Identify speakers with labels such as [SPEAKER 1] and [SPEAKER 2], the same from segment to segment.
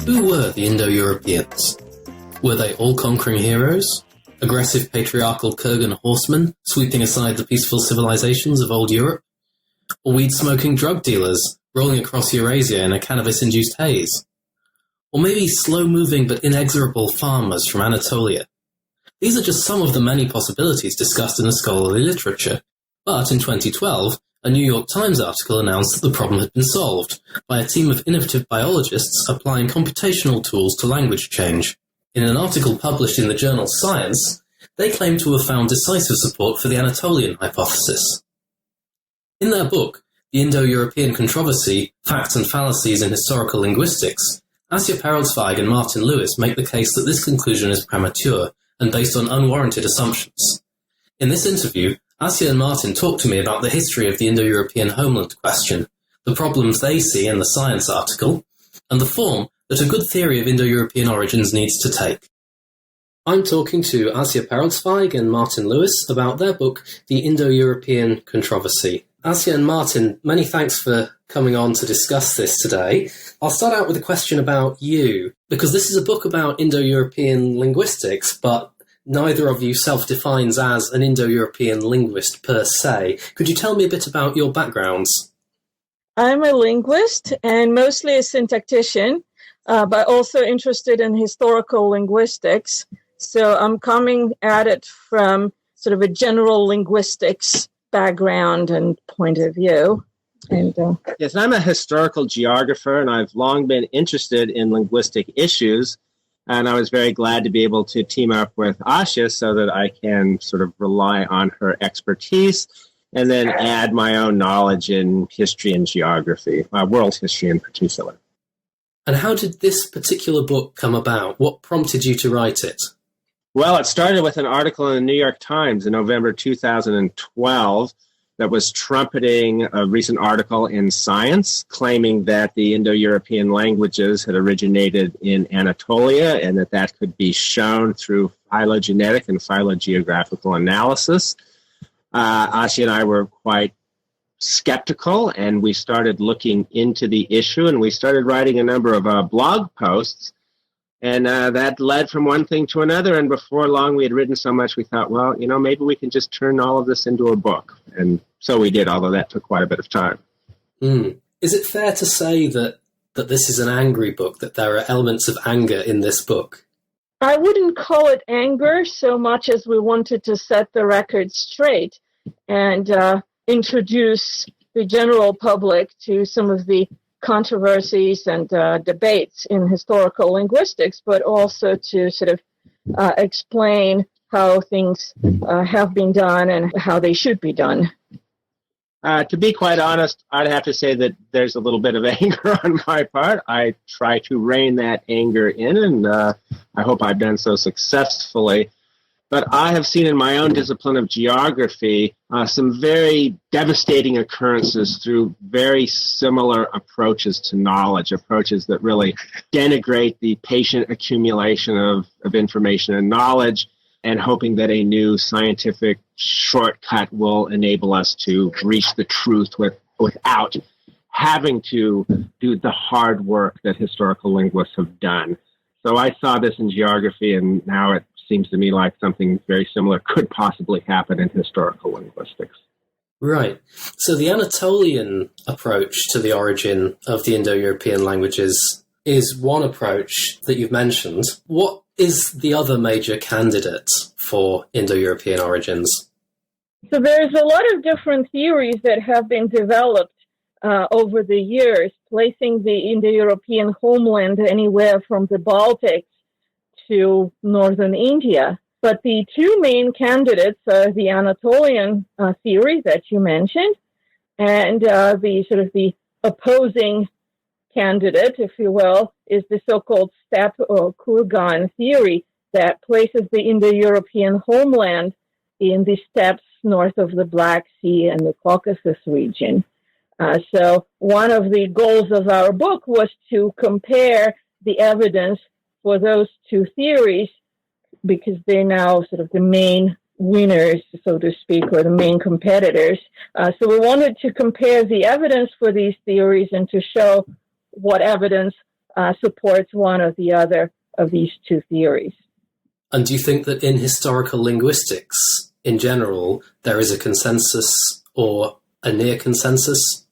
[SPEAKER 1] Who were the Indo-Europeans? Were they all-conquering heroes? Aggressive patriarchal Kurgan horsemen sweeping aside the peaceful civilizations of old Europe? Or weed-smoking drug dealers rolling across Eurasia in a cannabis-induced haze? Or maybe slow-moving but inexorable farmers from Anatolia? These are just some of the many possibilities discussed in the scholarly literature. But in 2012, a New York Times article announced that the problem had been solved by a team of innovative biologists applying computational tools to language change. In an article published in the journal Science, they claim to have found decisive support for the Anatolian hypothesis. In their book, The Indo-European Controversy, Facts and Fallacies in Historical Linguistics, Asya Pereltsvaig and Martin Lewis make the case that this conclusion is premature and based on unwarranted assumptions. In this interview, Asya and Martin talk to me about the history of the Indo-European homeland question, the problems they see in the Science article, and the form that a good theory of Indo-European origins needs to take. I'm talking to Asya Pereltsvaig and Martin Lewis about their book, The Indo-European Controversy. Asya and Martin, many thanks for coming on to discuss this today. I'll start out with a question about you, because this is a book about Indo-European linguistics, but neither of you self-defines as an Indo-European linguist per se. Could you tell me a bit about your backgrounds?
[SPEAKER 2] I'm a linguist and mostly a syntactician, but also interested in historical linguistics. So I'm coming at it from sort of a general linguistics background and point of view.
[SPEAKER 3] Yes, I'm a historical geographer, and I've long been interested in linguistic issues. And I was very glad to be able to team up with Asya so that I can sort of rely on her expertise and then add my own knowledge in history and geography, world history in particular.
[SPEAKER 1] And how did this particular book come about? What prompted you to write it?
[SPEAKER 3] Well, it started with an article in the New York Times in November 2012 that was trumpeting a recent article in Science claiming that the Indo-European languages had originated in Anatolia and that could be shown through phylogenetic and phylogeographical analysis. Asya and I were quite skeptical, and we started looking into the issue, and we started writing a number of blog posts. And that led from one thing to another, and before long we had written so much we thought, well, maybe we can just turn all of this into a book. And so we did, although that took quite a bit of time.
[SPEAKER 1] Is it fair to say that this is an angry book, that there are elements of anger in this book?
[SPEAKER 2] I wouldn't call it anger so much as we wanted to set the record straight and introduce the general public to some of the controversies and debates in historical linguistics, but also to sort of explain how things have been done and how they should be done.
[SPEAKER 3] To be quite honest, I'd have to say that there's a little bit of anger on my part. I try to rein that anger in, and I hope I've done so successfully. But I have seen in my own discipline of geography some very devastating occurrences through very similar approaches to knowledge, approaches that really denigrate the patient accumulation of information and knowledge, and hoping that a new scientific shortcut will enable us to reach the truth without having to do the hard work that historical linguists have done. So I saw this in geography, and now it seems to me like something very similar could possibly happen in historical linguistics.
[SPEAKER 1] Right. So the Anatolian approach to the origin of the Indo-European languages is one approach that you've mentioned. What is the other major candidate for Indo-European origins?
[SPEAKER 2] So there's a lot of different theories that have been developed over the years, placing the Indo-European homeland anywhere from the Baltics to northern India. But the two main candidates are the Anatolian theory that you mentioned, and the opposing candidate, if you will, is the so-called Steppe or Kurgan theory that places the Indo-European homeland in the steppes north of the Black Sea and the Caucasus region. So one of the goals of our book was to compare the evidence for those two theories, because they're now sort of the main winners, so to speak, or the main competitors. So we wanted to compare the evidence for these theories and to show what evidence supports one or the other of these two theories.
[SPEAKER 1] And do you think that in historical linguistics, in general, there is a consensus or a near consensus?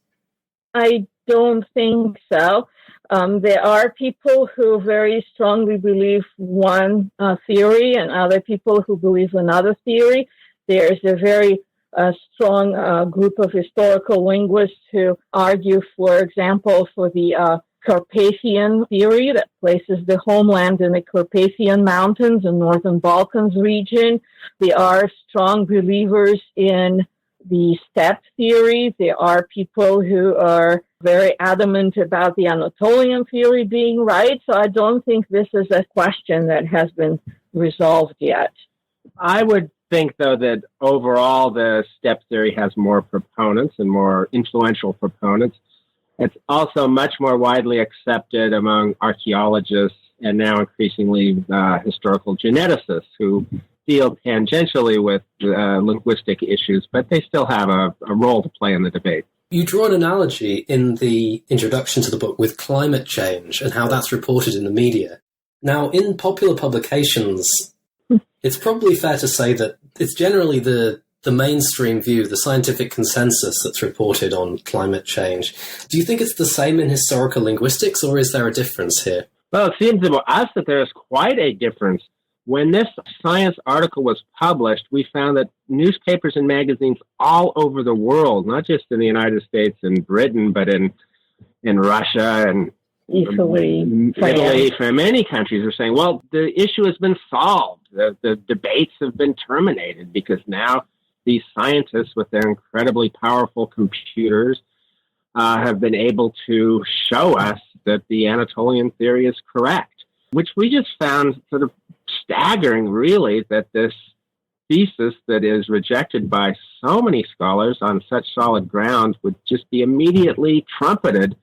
[SPEAKER 2] I don't think so. There are people who very strongly believe one theory and other people who believe another theory. There's a very strong group of historical linguists who argue, for example, for the Carpathian theory that places the homeland in the Carpathian Mountains in northern Balkans region. There are strong believers in the Steppe theory. There are people who are very adamant about the Anatolian theory being right. So I don't think this is a question that has been resolved yet.
[SPEAKER 3] I would think, though, that overall the Steppe theory has more proponents and more influential proponents. It's also much more widely accepted among archaeologists and now increasingly historical geneticists who deal tangentially with linguistic issues, but they still have a role to play in the debate.
[SPEAKER 1] You draw an analogy in the introduction to the book with climate change and how that's reported in the media. Now, in popular publications, it's probably fair to say that it's generally the mainstream view, the scientific consensus that's reported on climate change. Do you think it's the same in historical linguistics, or is there a difference here?
[SPEAKER 3] Well, it seems to us that there's quite a difference. When this science article was published, we found that newspapers and magazines all over the world, not just in the United States and Britain, but in Russia and
[SPEAKER 2] Italy,
[SPEAKER 3] from many countries, are saying, well, the issue has been solved. The debates have been terminated because now these scientists with their incredibly powerful computers have been able to show us that the Anatolian theory is correct, which we just found sort of staggering, really, that this thesis that is rejected by so many scholars on such solid grounds would just be immediately trumpeted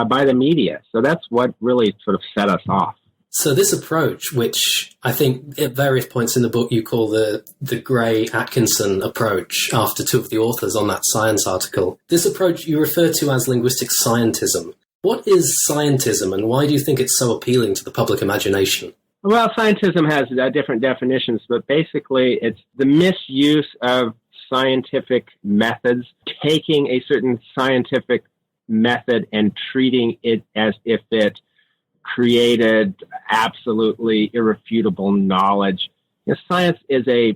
[SPEAKER 3] by the media. So that's what really sort of set us off.
[SPEAKER 1] So this approach, which I think at various points in the book you call the Gray-Atkinson approach after two of the authors on that science article, this approach you refer to as linguistic scientism. What is scientism, and why do you think it's so appealing to the public imagination?
[SPEAKER 3] Well, scientism has different definitions, but basically it's the misuse of scientific methods, taking a certain scientific method and treating it as if it created absolutely irrefutable knowledge. Science is a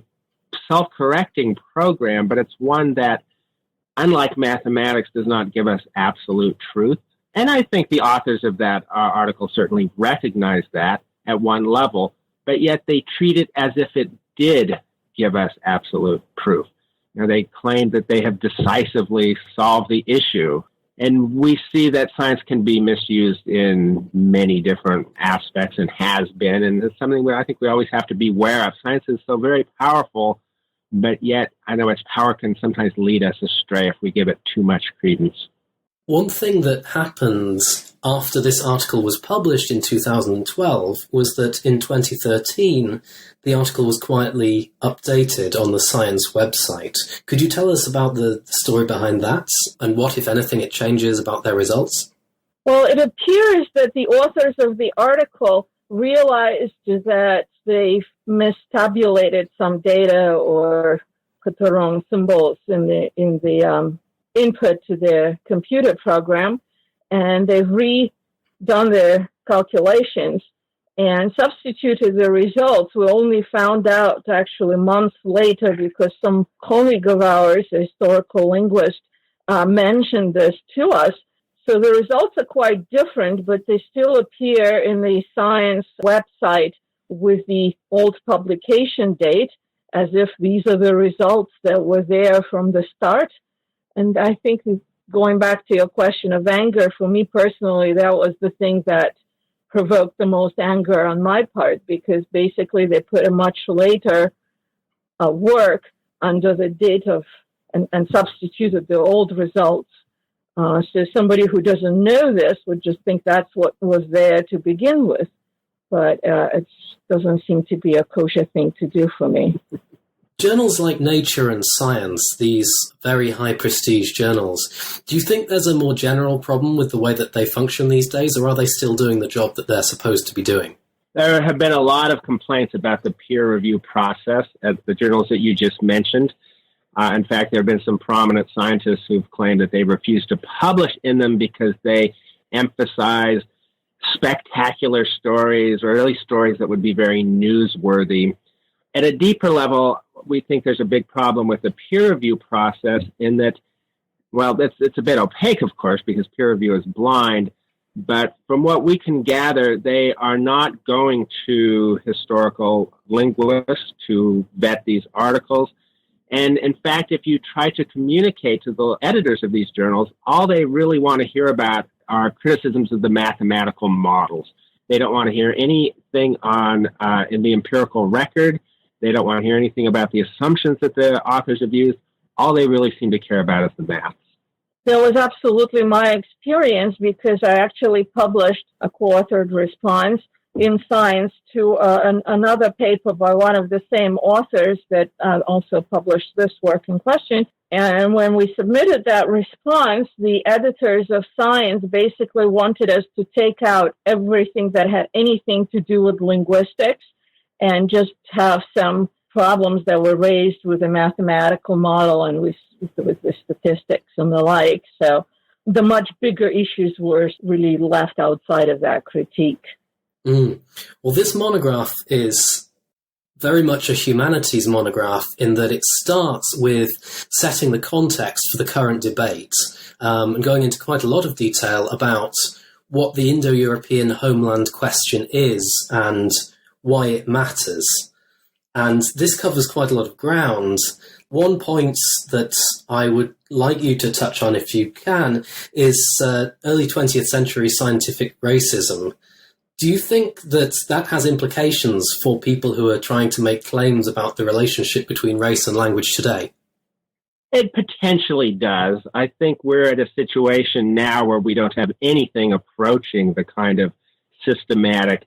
[SPEAKER 3] self-correcting program, but it's one that, unlike mathematics, does not give us absolute truth. And I think the authors of that article certainly recognize that at one level, but yet they treat it as if it did give us absolute proof. They claim that they have decisively solved the issue. And we see that science can be misused in many different aspects and has been. And it's something where I think we always have to be aware of. Science is so very powerful, but yet I know its power can sometimes lead us astray if we give it too much credence.
[SPEAKER 1] One thing that happened after this article was published in 2012 was that in 2013, the article was quietly updated on the Science website. Could you tell us about the story behind that and what, if anything, it changes about their results?
[SPEAKER 2] Well, it appears that the authors of the article realized that they've mistabulated some data or put the wrong symbols in the input to their computer program, and they've redone their calculations and substituted the results. We only found out actually months later because some colleague of ours, a historical linguist, mentioned this to us. So the results are quite different, but they still appear in the Science website with the old publication date, as if these are the results that were there from the start. And I think, going back to your question of anger, for me personally, that was the thing that provoked the most anger on my part, because basically they put a much later work under the date of and substituted the old results. So somebody who doesn't know this would just think that's what was there to begin with. But it doesn't seem to be a kosher thing to do for me.
[SPEAKER 1] Journals like Nature and Science, these very high prestige journals, do you think there's a more general problem with the way that they function these days, or are they still doing the job that they're supposed to be doing?
[SPEAKER 3] There have been a lot of complaints about the peer review process at the journals that you just mentioned. In fact, there have been some prominent scientists who've claimed that they refuse to publish in them because they emphasize spectacular stories, or at least stories that would be very newsworthy. At a deeper level, we think there's a big problem with the peer review process in that, well, it's a bit opaque, of course, because peer review is blind. But from what we can gather, they are not going to historical linguists to vet these articles. And in fact, if you try to communicate to the editors of these journals, all they really want to hear about are criticisms of the mathematical models. They don't want to hear anything on in the empirical record. They don't want to hear anything about the assumptions that the authors have used. All they really seem to care about is the maths.
[SPEAKER 2] That was absolutely my experience, because I actually published a co-authored response in Science to another paper by one of the same authors that also published this work in question. And when we submitted that response, the editors of Science basically wanted us to take out everything that had anything to do with linguistics and just have some problems that were raised with the mathematical model and with the statistics and the like. So the much bigger issues were really left outside of that critique.
[SPEAKER 1] Well, this monograph is very much a humanities monograph in that it starts with setting the context for the current debate and going into quite a lot of detail about what the Indo-European homeland question is and why it matters. And this covers quite a lot of ground. One point that I would like you to touch on, if you can, is early 20th century scientific racism. Do you think that that has implications for people who are trying to make claims about the relationship between race and language today?
[SPEAKER 3] It potentially does. I think we're at a situation now where we don't have anything approaching the kind of systematic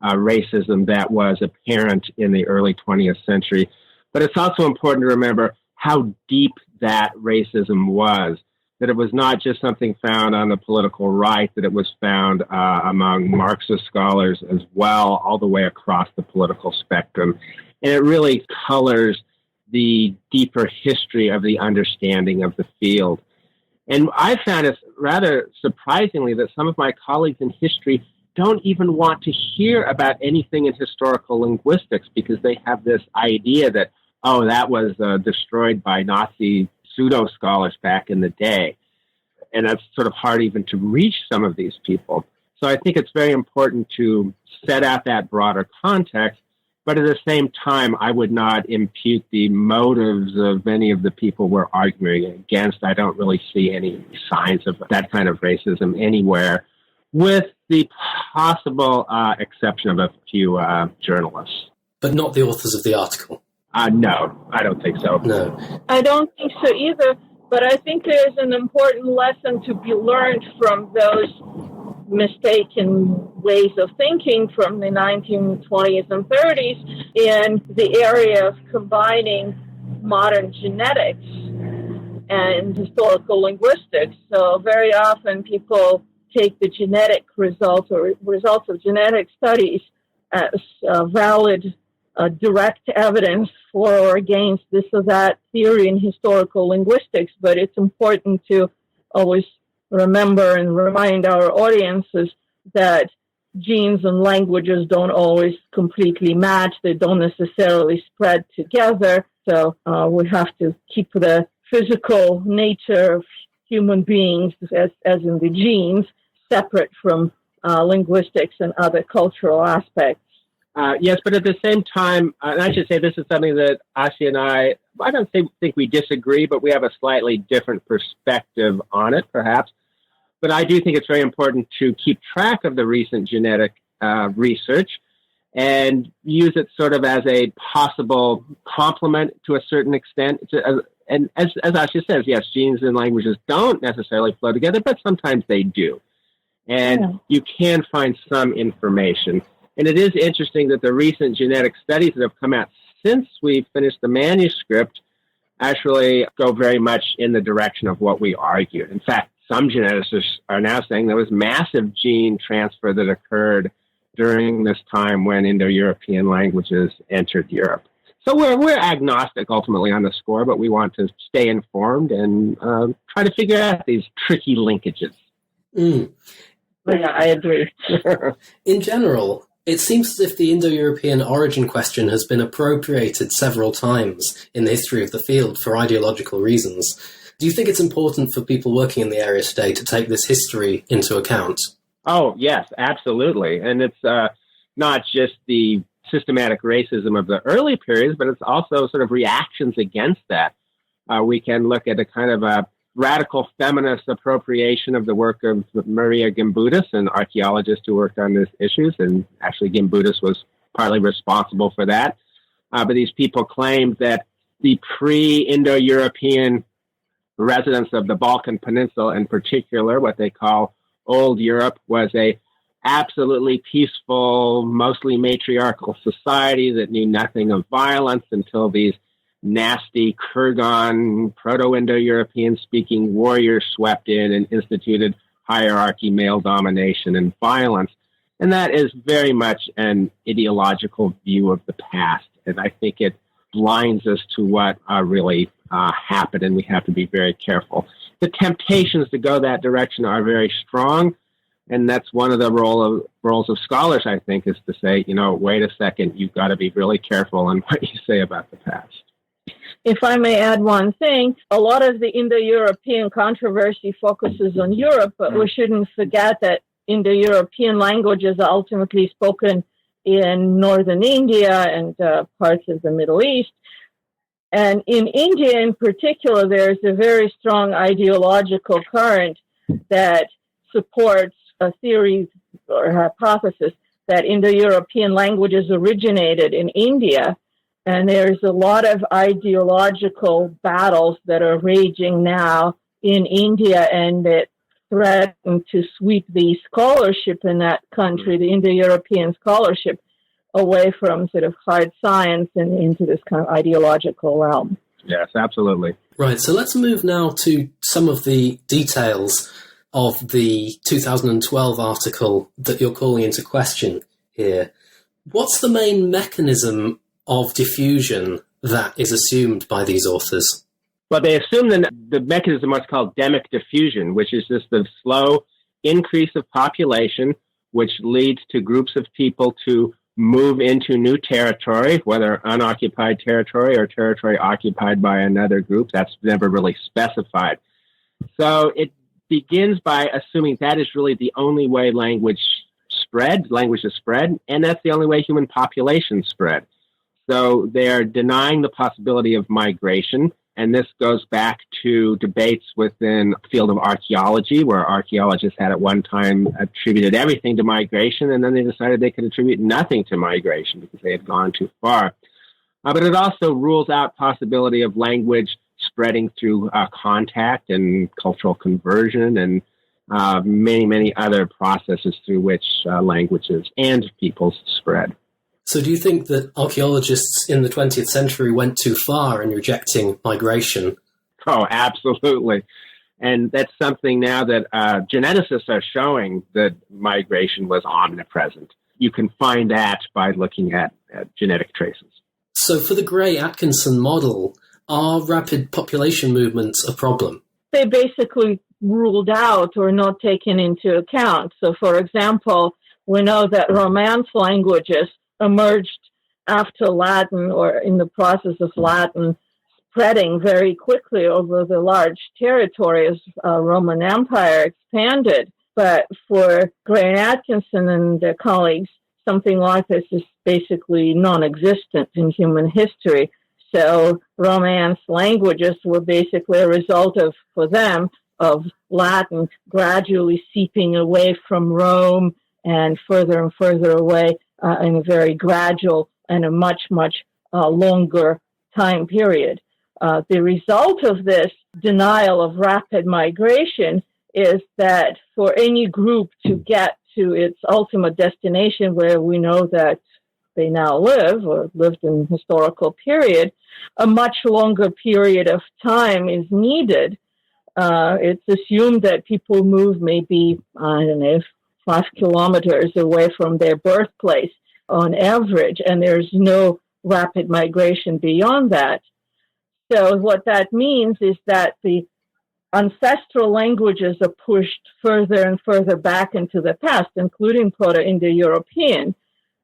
[SPEAKER 3] racism that was apparent in the early 20th century. But it's also important to remember how deep that racism was, that it was not just something found on the political right, that it was found among Marxist scholars as well, all the way across the political spectrum. And it really colors the deeper history of the understanding of the field. And I found it rather surprisingly that some of my colleagues in history don't even want to hear about anything in historical linguistics because they have this idea that, oh, that was destroyed by Nazi pseudo-scholars back in the day. And that's sort of hard even to reach some of these people. So I think it's very important to set out that broader context, but at the same time, I would not impute the motives of any of the people we're arguing against. I don't really see any signs of that kind of racism anywhere, with the possible exception of a few journalists.
[SPEAKER 1] But not the authors of the article?
[SPEAKER 3] No, I don't think so.
[SPEAKER 1] No.
[SPEAKER 2] I don't think so either, but I think there's an important lesson to be learned from those mistaken ways of thinking from the 1920s and 30s in the area of combining modern genetics and historical linguistics. So very often people take the genetic results or results of genetic studies as valid direct evidence for or against this or that theory in historical linguistics, but it's important to always remember and remind our audiences that genes and languages don't always completely match. They don't necessarily spread together. So we have to keep the physical nature of human beings, as in the genes, separate from linguistics and other cultural aspects.
[SPEAKER 3] Yes, but at the same time, and I should say this is something that Asya and I don't think we disagree, but we have a slightly different perspective on it, perhaps. But I do think it's very important to keep track of the recent genetic research and use it sort of as a possible complement to a certain extent. And as Asya says, yes, genes and languages don't necessarily flow together, but sometimes they do. And you can find some information. And it is interesting that the recent genetic studies that have come out since we finished the manuscript, actually go very much in the direction of what we argued. In fact, some geneticists are now saying there was massive gene transfer that occurred during this time when Indo-European languages entered Europe. So we're agnostic ultimately on the score, but we want to stay informed and try to figure out these tricky linkages.
[SPEAKER 2] Yeah, I agree.
[SPEAKER 1] In general, it seems as if the Indo-European origin question has been appropriated several times in the history of the field for ideological reasons. Do you think it's important for people working in the area today to take this history into account?
[SPEAKER 3] Oh, yes, absolutely. And it's not just the systematic racism of the early periods, but it's also sort of reactions against that. We can look at a kind of a radical feminist appropriation of the work of Maria Gimbutas, an archaeologist who worked on these issues, and actually Gimbutas was partly responsible for that. But these people claimed that the pre-Indo-European residents of the Balkan Peninsula, in particular, what they call Old Europe, was a absolutely peaceful, mostly matriarchal society that knew nothing of violence until these nasty Kurgan, Proto-Indo-European speaking warriors swept in and instituted hierarchy, male domination, and violence. And that is very much an ideological view of the past. And I think it blinds us to what really happened, and we have to be very careful. The temptations to go that direction are very strong, and that's one of the roles of scholars, I think, is to say, wait a second, you've got to be really careful on what you say about the past.
[SPEAKER 2] If I may add one thing, a lot of the Indo-European controversy focuses on Europe, but we shouldn't forget that Indo-European languages are ultimately spoken in northern India and parts of the Middle East. And in India in particular, there's a very strong ideological current that supports a theory or hypothesis that Indo-European languages originated in India. And there's a lot of ideological battles that are raging now in India, and that threaten to sweep the scholarship in that country, the Indo-European scholarship, away from sort of hard science and into this kind of ideological realm.
[SPEAKER 3] Yes, absolutely.
[SPEAKER 1] Right, so let's move now to some of the details of the 2012 article that you're calling into question here. What's the main mechanism of diffusion that is assumed by these authors?
[SPEAKER 3] Well, they assume that the mechanism what's called Demic diffusion, which is just the slow increase of population, which leads to groups of people to move into new territory, whether unoccupied territory or territory occupied by another group. That's never really specified. So it begins by assuming that is really the only way languages spread, and that's the only way human populations spread. So they're denying the possibility of migration, and this goes back to debates within the field of archaeology, where archaeologists had at one time attributed everything to migration, and then they decided they could attribute nothing to migration because they had gone too far. But it also rules out possibility of language spreading through contact and cultural conversion and many, many other processes through which languages and peoples spread.
[SPEAKER 1] So do you think that archaeologists in the 20th century went too far in rejecting migration?
[SPEAKER 3] Oh, absolutely. And that's something now that geneticists are showing that migration was omnipresent. You can find that by looking at genetic traces.
[SPEAKER 1] So for the Gray-Atkinson model, are rapid population movements a problem?
[SPEAKER 2] They basically ruled out or not taken into account. So, for example, we know that Romance languages emerged after Latin or in the process of Latin spreading very quickly over the large territory as Roman Empire expanded. But for Gray-Atkinson and their colleagues, something like this is basically non-existent in human history. So Romance languages were basically a result of, for them, of Latin gradually seeping away from Rome and further away in a very gradual and a much, much longer time period. The result of this denial of rapid migration is that for any group to get to its ultimate destination, where we know that they now live or lived in historical period, a much longer period of time is needed. It's assumed that people move maybe, 5 kilometers away from their birthplace on average, and there's no rapid migration beyond that. So what that means is that the ancestral languages are pushed further and further back into the past, including Proto-Indo-European,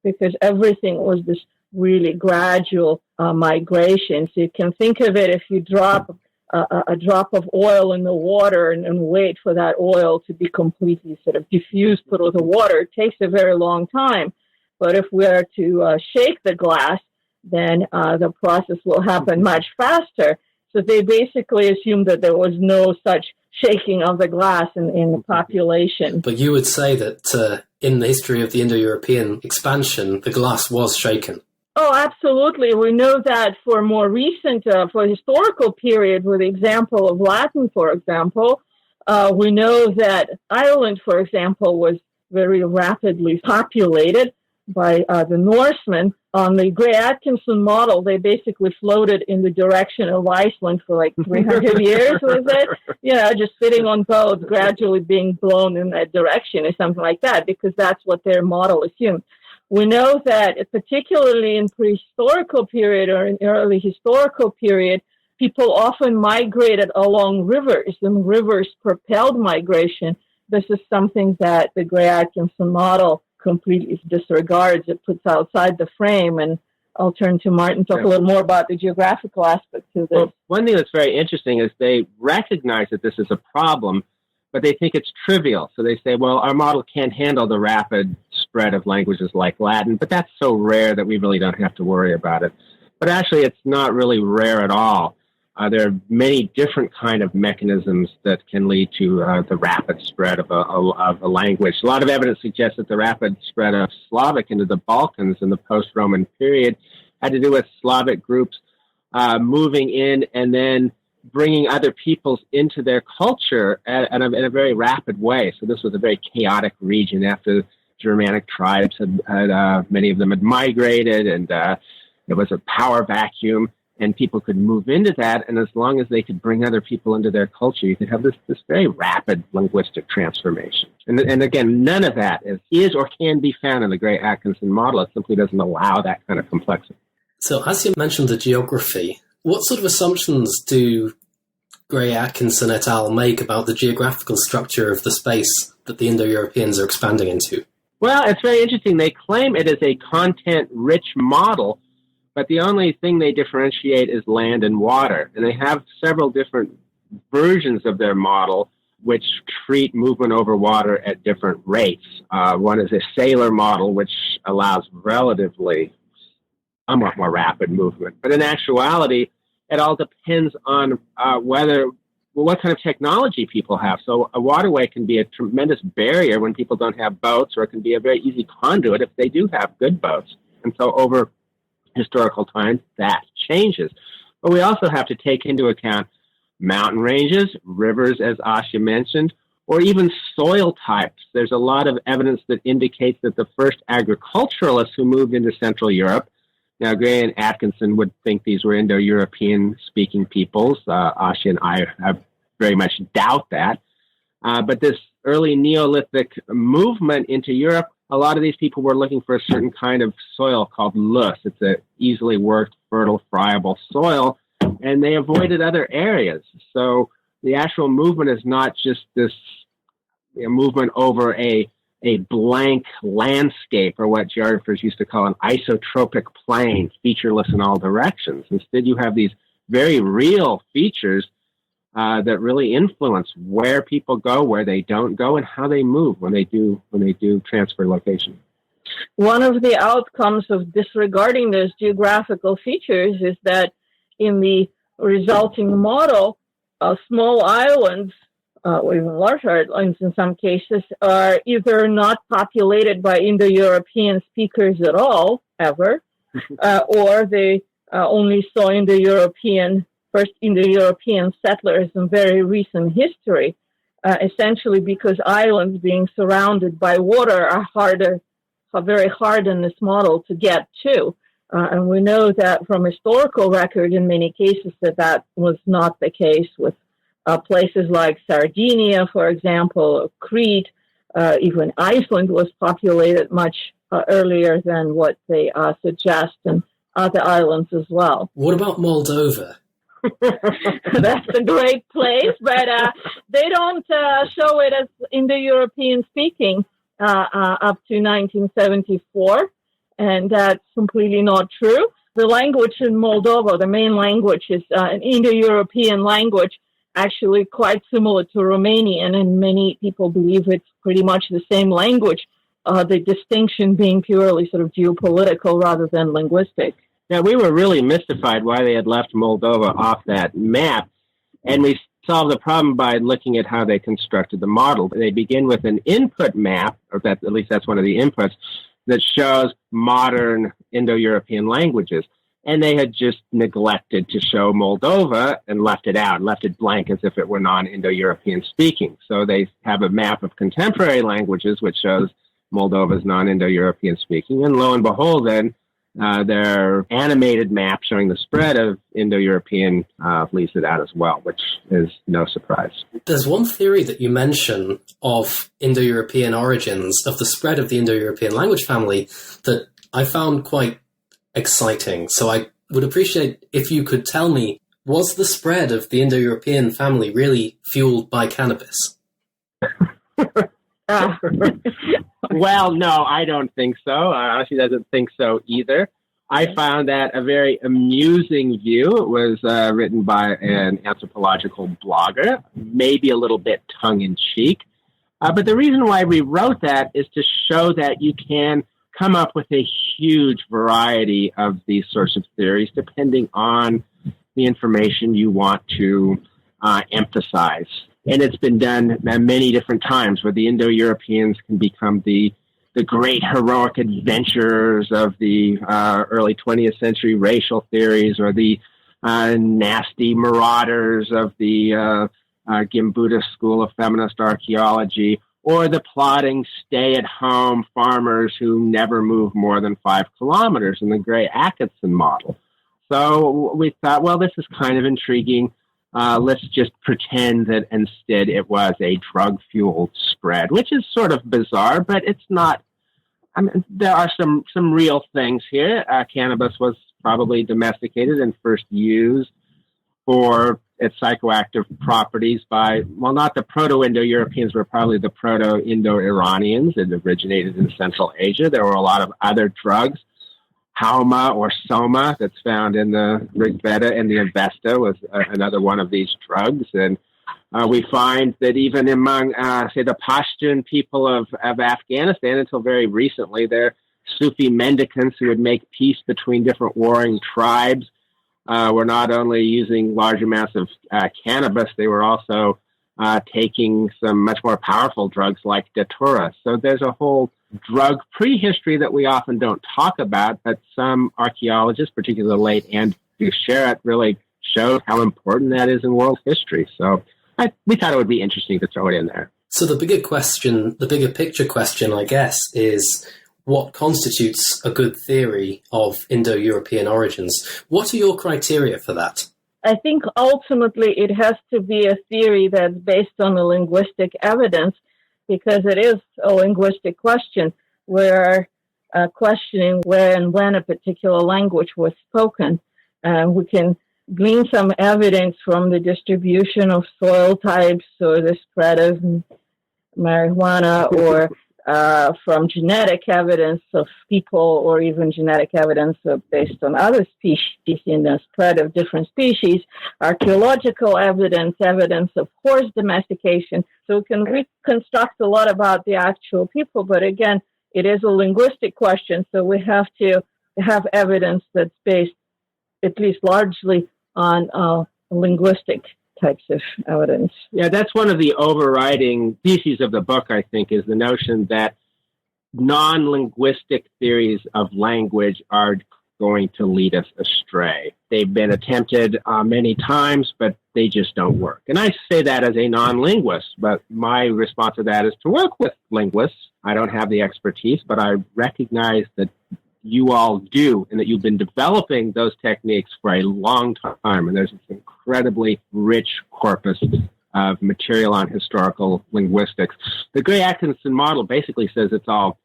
[SPEAKER 2] because everything was this really gradual migration. So you can think of it, if you drop a drop of oil in the water and wait for that oil to be completely sort of diffused through the water, it takes a very long time. But if we are to shake the glass, then the process will happen much faster. So they basically assumed that there was no such shaking of the glass in the population.
[SPEAKER 1] But you would say that in the history of the Indo-European expansion, the glass was shaken.
[SPEAKER 2] Oh, absolutely. We know that for more recent, for historical period, with the example of Latin, for example, we know that Ireland, for example, was very rapidly populated by the Norsemen. On the Gray-Atkinson model, they basically floated in the direction of Iceland for like 300 years, was it? Just sitting on boats, gradually being blown in that direction or something like that, because that's what their model assumed. We know that particularly in prehistorical period or in early historical period, people often migrated along rivers, and rivers propelled migration. This is something that the Gray-Atkinson model completely disregards. It puts outside the frame, and I'll turn to Martin to talk a little more about the geographical aspect of this.
[SPEAKER 3] Well, one thing that's very interesting is they recognize that this is a problem, but they think it's trivial. So they say, well, our model can't handle the rapid spread of languages like Latin, but that's so rare that we really don't have to worry about it. But actually, it's not really rare at all. There are many different kind of mechanisms that can lead to the rapid spread of a language. A lot of evidence suggests that the rapid spread of Slavic into the Balkans in the post-Roman period had to do with Slavic groups moving in and then bringing other peoples into their culture in a very rapid way. So this was a very chaotic region after Germanic tribes had many of them had migrated, and it was a power vacuum. And people could move into that, and as long as they could bring other people into their culture, you could have this very rapid linguistic transformation. And again, none of that is or can be found in the Gray-Atkinson model. It simply doesn't allow that kind of complexity.
[SPEAKER 1] So as you mentioned the geography, what sort of assumptions do Gray-Atkinson et al. Make about the geographical structure of the space that the Indo-Europeans are expanding into?
[SPEAKER 3] Well, it's very interesting. They claim it is a content-rich model, but the only thing they differentiate is land and water. And they have several different versions of their model which treat movement over water at different rates. One is a sailor model, which allows relatively somewhat more rapid movement. But in actuality, it all depends on what kind of technology people have. So a waterway can be a tremendous barrier when people don't have boats, or it can be a very easy conduit if they do have good boats. And so over historical times, that changes. But we also have to take into account mountain ranges, rivers, as Asya mentioned, or even soil types. There's a lot of evidence that indicates that the first agriculturalists who moved into Central Europe, now Gray and Atkinson would think these were Indo-European speaking peoples. Asya and I very much doubt that. But this early Neolithic movement into Europe, a lot of these people were looking for a certain kind of soil called loess. It's an easily worked, fertile, friable soil, and they avoided other areas. So the actual movement is not just this movement over a blank landscape, or what geographers used to call an isotropic plane, featureless in all directions. Instead, you have these very real features that really influence where people go, where they don't go, and how they move when they do transfer location.
[SPEAKER 2] One of the outcomes of disregarding those geographical features is that in the resulting model, small islands, or even larger islands in some cases, are either not populated by Indo-European speakers at all, ever, or they only saw first Indo-European settlers in very recent history, essentially because islands being surrounded by water are very hard in this model to get to. And we know that from historical record in many cases that was not the case with places like Sardinia, for example, or Crete. Even Iceland was populated much earlier than what they suggest, and other islands as well.
[SPEAKER 1] What about Moldova?
[SPEAKER 2] That's a great place, but they don't show it as Indo-European speaking up to 1974, and that's completely not true. The language in Moldova, the main language, is an Indo-European language, actually quite similar to Romanian, and many people believe it's pretty much the same language, the distinction being purely sort of geopolitical rather than linguistic.
[SPEAKER 3] Yeah, we were really mystified why they had left Moldova off that map, and we solved the problem by looking at how they constructed the model. They begin with an input map, or at least that's one of the inputs, that shows modern Indo-European languages. And they had just neglected to show Moldova and left it out, left it blank as if it were non-Indo-European speaking. So they have a map of contemporary languages, which shows Moldova's non-Indo-European speaking. And lo and behold, then, their animated map showing the spread of Indo-European leaves it out as well, which is no surprise.
[SPEAKER 1] There's one theory that you mention of Indo-European origins, of the spread of the Indo-European language family, that I found quite exciting. So I would appreciate if you could tell me, was the spread of the Indo-European family really fueled by cannabis?
[SPEAKER 3] Well, no, I don't think so. Asya doesn't think so either. I found that a very amusing view. It was written by an anthropological blogger, maybe a little bit tongue-in-cheek. But the reason why we wrote that is to show that you can come up with a huge variety of these sorts of theories depending on the information you want to emphasize. And it's been done many different times where the Indo-Europeans can become the great heroic adventurers of the early 20th century racial theories, or the nasty marauders of the Gimbuddhist school of feminist archaeology, or the plodding stay-at-home farmers who never move more than 5 kilometers in the Gray-Atkinson model. So we thought, well, this is kind of intriguing. Let's just pretend that instead it was a drug-fueled spread, which is sort of bizarre, but it's not. I mean, there are some real things here. Cannabis was probably domesticated and first used for its psychoactive properties by, well, not the Proto-Indo-Europeans, but probably the Proto-Indo-Iranians. It originated in Central Asia. There were a lot of other drugs. Hauma or soma that's found in the Rig Veda and the Avesta was another one of these drugs. And we find that even among, say, the Pashtun people of Afghanistan, until very recently, they're Sufi mendicants who would make peace between different warring tribes. Were not only using large amounts of cannabis, they were also taking some much more powerful drugs like datura. So there's a whole drug prehistory that we often don't talk about, but some archaeologists, particularly the late Andrew Sherratt, really showed how important that is in world history. So we thought it would be interesting to throw it in there.
[SPEAKER 1] So the bigger question, the bigger picture question, I guess, is what constitutes a good theory of Indo-European origins? What are your criteria for that?
[SPEAKER 2] I think ultimately it has to be a theory that's based on the linguistic evidence, because it is a linguistic question. We're questioning where and when a particular language was spoken. We can glean some evidence from the distribution of soil types or the spread of marijuana, or from genetic evidence of people, or even genetic evidence based on other species in the spread of different species, archaeological evidence, evidence of horse domestication. So we can reconstruct a lot about the actual people, but again, it is a linguistic question, so we have to have evidence that's based at least largely on linguistic types of evidence.
[SPEAKER 3] Yeah, that's one of the overriding theses of the book, I think, is the notion that non-linguistic theories of language are going to lead us astray. They've been attempted many times, but they just don't work. And I say that as a non-linguist, but my response to that is to work with linguists. I don't have the expertise, but I recognize that you all do, and that you've been developing those techniques for a long time. And there's this incredibly rich corpus of material on historical linguistics. The Gray-Atkinson model basically says it's all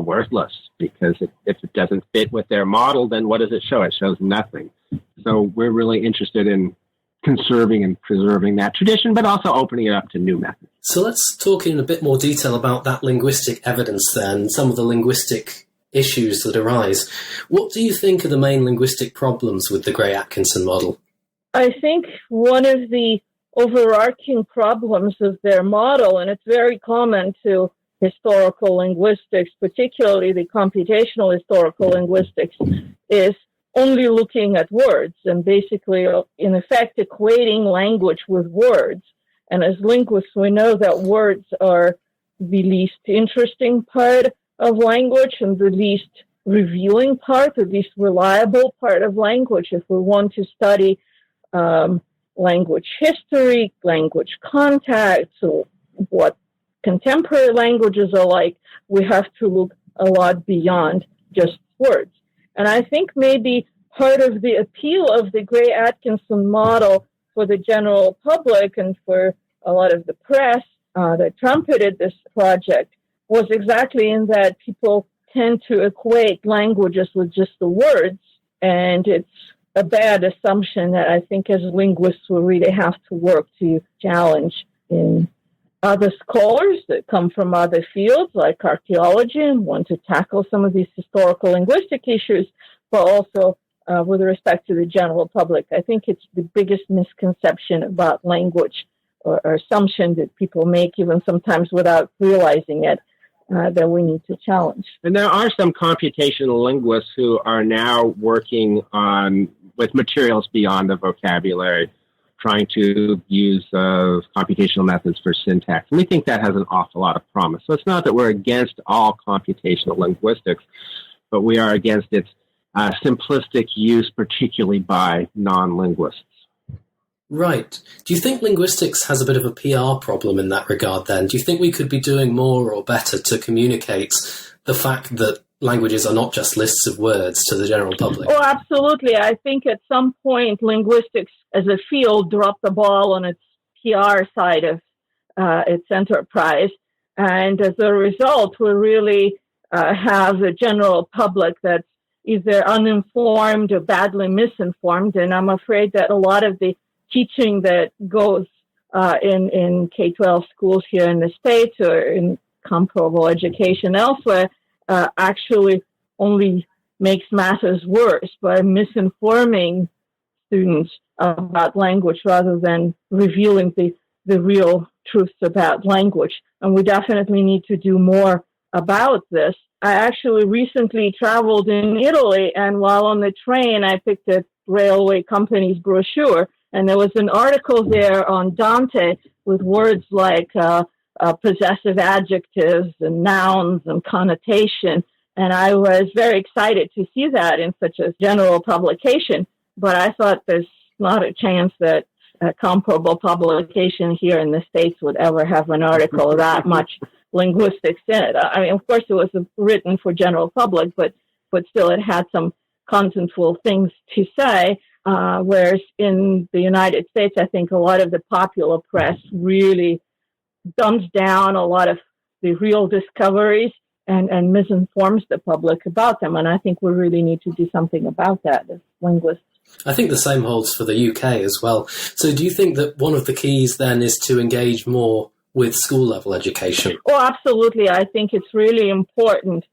[SPEAKER 3] worthless, because if it doesn't fit with their model, then what does it show? It shows nothing. So we're really interested in conserving and preserving that tradition, but also opening it up to new methods.
[SPEAKER 1] So let's talk in a bit more detail about that linguistic evidence then, some of the linguistic issues that arise. What do you think are the main linguistic problems with the Gray-Atkinson model?
[SPEAKER 2] I think one of the overarching problems of their model, and it's very common to historical linguistics, particularly the computational historical linguistics, is only looking at words and basically, in effect, equating language with words. And as linguists, we know that words are the least interesting part of language and the least revealing part, the least reliable part of language. If we want to study language history, language context, or what contemporary languages are like, we have to look a lot beyond just words. And I think maybe part of the appeal of the Gray-Atkinson model for the general public and for a lot of the press that trumpeted this project was exactly in that people tend to equate languages with just the words, and it's a bad assumption that I think as linguists we really have to work to challenge in other scholars that come from other fields like archaeology and want to tackle some of these historical linguistic issues, but also with respect to the general public. I think it's the biggest misconception about language or assumption that people make, even sometimes without realizing it, that we need to challenge.
[SPEAKER 3] And there are some computational linguists who are now working with materials beyond the vocabulary, trying to use computational methods for syntax. And we think that has an awful lot of promise. So it's not that we're against all computational linguistics, but we are against its simplistic use, particularly by non-linguists.
[SPEAKER 1] Right. Do you think linguistics has a bit of a PR problem in that regard then? Do you think we could be doing more or better to communicate the fact that languages are not just lists of words to the general public?
[SPEAKER 2] Oh, absolutely. I think at some point linguistics as a field dropped the ball on its PR side of its enterprise. And as a result, we really have a general public that's either uninformed or badly misinformed. And I'm afraid that a lot of the teaching that goes in K-12 schools here in the States or in comparable education elsewhere actually only makes matters worse by misinforming students about language rather than revealing the real truths about language. And we definitely need to do more about this. I actually recently traveled in Italy, and while on the train, I picked a railway company's brochure, and there was an article there on Dante with words like possessive adjectives and nouns and connotation. And I was very excited to see that in such a general publication. But I thought there's not a chance that a comparable publication here in the States would ever have an article that much linguistics in it. I mean, of course, it was written for general public, but still it had some contentful things to say. Whereas in the United States, I think a lot of the popular press really dumbs down a lot of the real discoveries and misinforms the public about them. And I think we really need to do something about that as linguists.
[SPEAKER 1] I think the same holds for the UK as well. So do you think that one of the keys then is to engage more with school-level education?
[SPEAKER 2] Oh, absolutely. I think it's really important.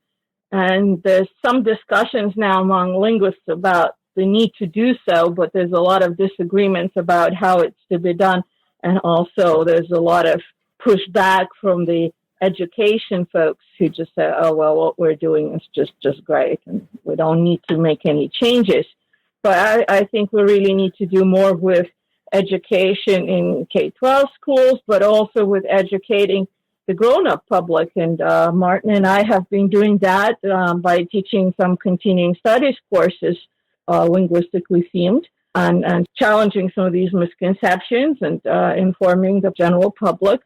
[SPEAKER 2] And there's some discussions now among linguists about the need to do so, but there's a lot of disagreements about how it's to be done. And also there's a lot of pushback from the education folks who just say, oh, well, what we're doing is just great and we don't need to make any changes. But I think we really need to do more with education in K-12 schools, but also with educating the grown-up public. And Martin and I have been doing that by teaching some continuing studies courses, linguistically themed, and challenging some of these misconceptions and informing the general public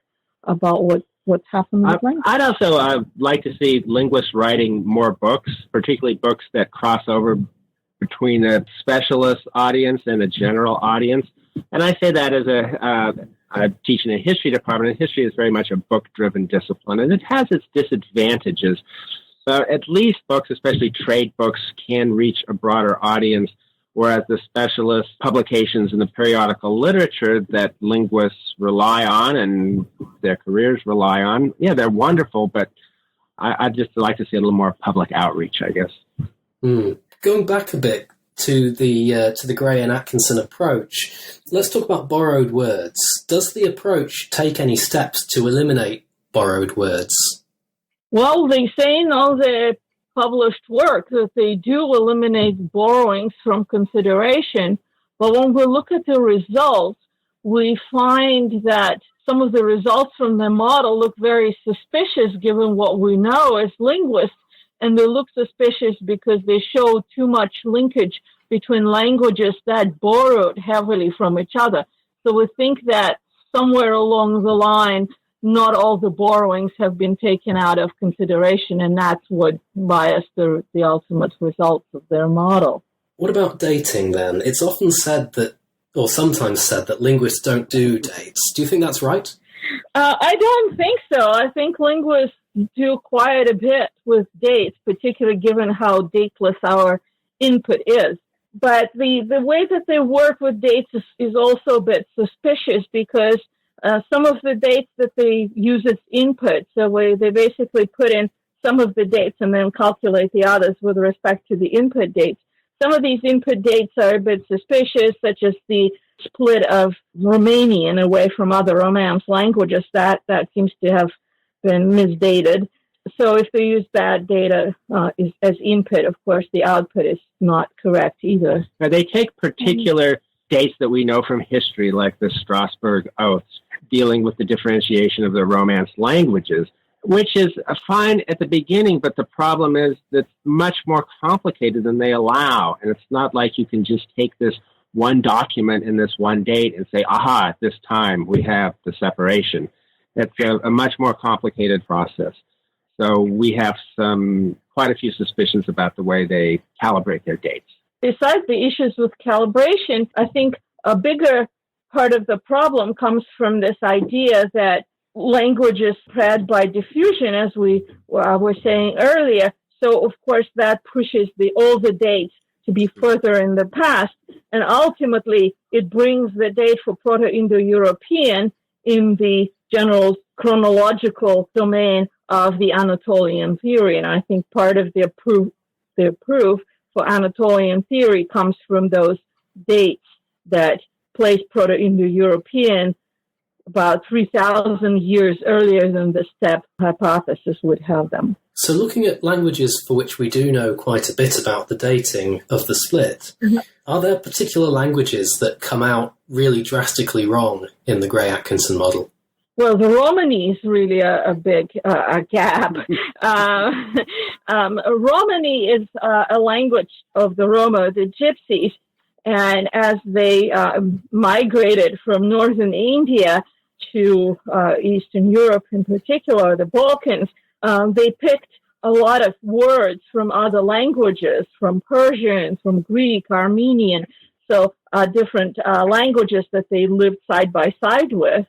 [SPEAKER 2] about what's happening with language.
[SPEAKER 3] I'd also like to see linguists writing more books, particularly books that cross over between a specialist audience and a general audience. And I say that as I teach in a history department, and history is very much a book-driven discipline, and it has its disadvantages. At least books, especially trade books, can reach a broader audience, whereas the specialist publications in the periodical literature that linguists rely on and their careers rely on, yeah, they're wonderful, but I'd just like to see a little more public outreach, I guess.
[SPEAKER 1] Going back a bit to the Gray and Atkinson approach, let's talk about borrowed words. Does the approach take any steps to eliminate borrowed words?
[SPEAKER 2] Well, they say in all the published work that they do eliminate borrowings from consideration, but when we look at the results, we find that some of the results from the model look very suspicious given what we know as linguists, and they look suspicious because they show too much linkage between languages that borrowed heavily from each other. So we think that somewhere along the line, not all the borrowings have been taken out of consideration, and that's what biased the ultimate results of their model.
[SPEAKER 1] What about dating then? It's often said that, or sometimes said, that linguists don't do dates. Do you think that's right?
[SPEAKER 2] I don't think so. I think linguists do quite a bit with dates, particularly given how dateless our input is. But the way that they work with dates is also a bit suspicious because some of the dates that they use as input, so they basically put in some of the dates and then calculate the others with respect to the input dates. Some of these input dates are a bit suspicious, such as the split of Romanian away from other Romance languages. That seems to have been misdated. So if they use that data as input, of course, the output is not correct either.
[SPEAKER 3] Now, they take particular dates that we know from history, like the Strasbourg Oaths, dealing with the differentiation of the Romance languages, which is fine at the beginning, but the problem is that it's much more complicated than they allow. And it's not like you can just take this one document in this one date and say, aha, at this time we have the separation. It's a much more complicated process. So we have quite a few suspicions about the way they calibrate their dates.
[SPEAKER 2] Besides the issues with calibration, I think a bigger part of the problem comes from this idea that languages spread by diffusion, as we were saying earlier. So, of course, that pushes all the dates to be further in the past. And ultimately, it brings the date for Proto-Indo-European in the general chronological domain of the Anatolian theory. And I think part of their proof for Anatolian theory comes from those dates that place Proto-Indo-European about 3,000 years earlier than the Steppe hypothesis would have them.
[SPEAKER 1] So looking at languages for which we do know quite a bit about the dating of the split, are there particular languages that come out really drastically wrong in the Gray-Atkinson model?
[SPEAKER 2] Well, the Romani is really a big gap. Romani is a language of the Roma, the Gypsies, and as they migrated from northern India to Eastern Europe, in particular, the Balkans, they picked a lot of words from other languages, from Persian, from Greek, Armenian, so different languages that they lived side by side with.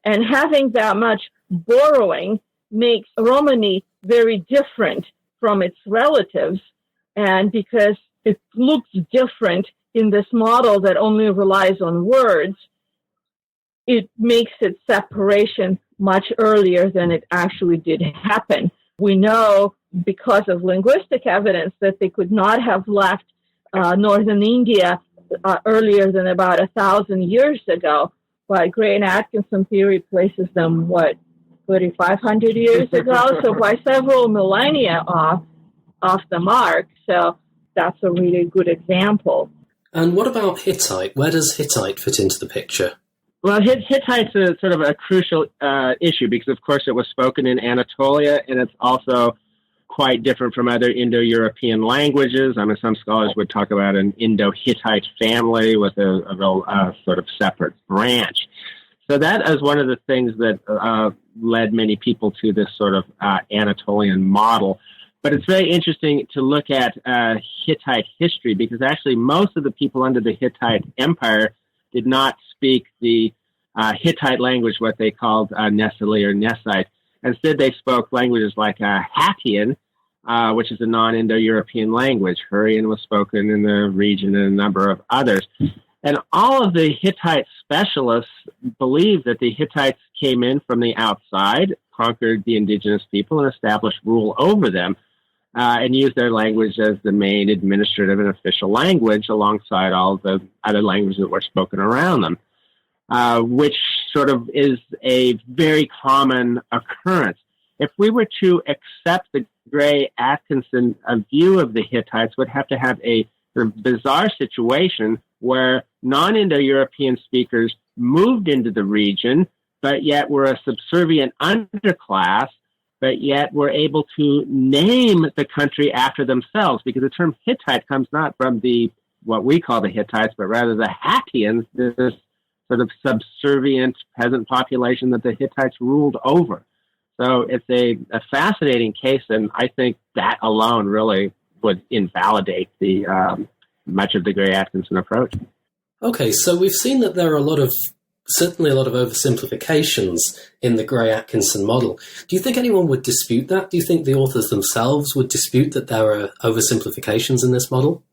[SPEAKER 2] And having that much borrowing makes Romani very different from its relatives. And because it looks different in this model that only relies on words, it makes its separation much earlier than it actually did happen. We know because of linguistic evidence that they could not have left northern India earlier than about 1,000 years ago. But Gray and Atkinson theory places them, 3,500 years ago? So by several millennia off the mark. So that's a really good example.
[SPEAKER 1] And what about Hittite? Where does Hittite fit into the picture?
[SPEAKER 3] Well, Hittite's a sort of a crucial issue because, of course, it was spoken in Anatolia, and it's also quite different from other Indo-European languages. I mean, some scholars would talk about an Indo-Hittite family with a real sort of separate branch. So that is one of the things that led many people to this sort of Anatolian model. But it's very interesting to look at Hittite history because actually most of the people under the Hittite Empire did not speak the Hittite language, what they called Nesali or Nessite. Instead, they spoke languages like Hattian, which is a non-Indo-European language. Hurrian was spoken in the region and a number of others. And all of the Hittite specialists believe that the Hittites came in from the outside, conquered the indigenous people, and established rule over them, and used their language as the main administrative and official language alongside all the other languages that were spoken around them, which sort of is a very common occurrence. If we were to accept the Gray-Atkinson view of the Hittites, we'd have to have a sort of bizarre situation where non-Indo-European speakers moved into the region, but yet were a subservient underclass, but yet were able to name the country after themselves, because the term Hittite comes not from what we call the Hittites, but rather the Hattians, this sort of subservient peasant population that the Hittites ruled over. So it's a fascinating case, and I think that alone really would invalidate the much of the Gray-Atkinson approach.
[SPEAKER 1] Okay, so we've seen that there are certainly a lot of oversimplifications in the Gray-Atkinson model. Do you think anyone would dispute that? Do you think the authors themselves would dispute that there are oversimplifications in this model?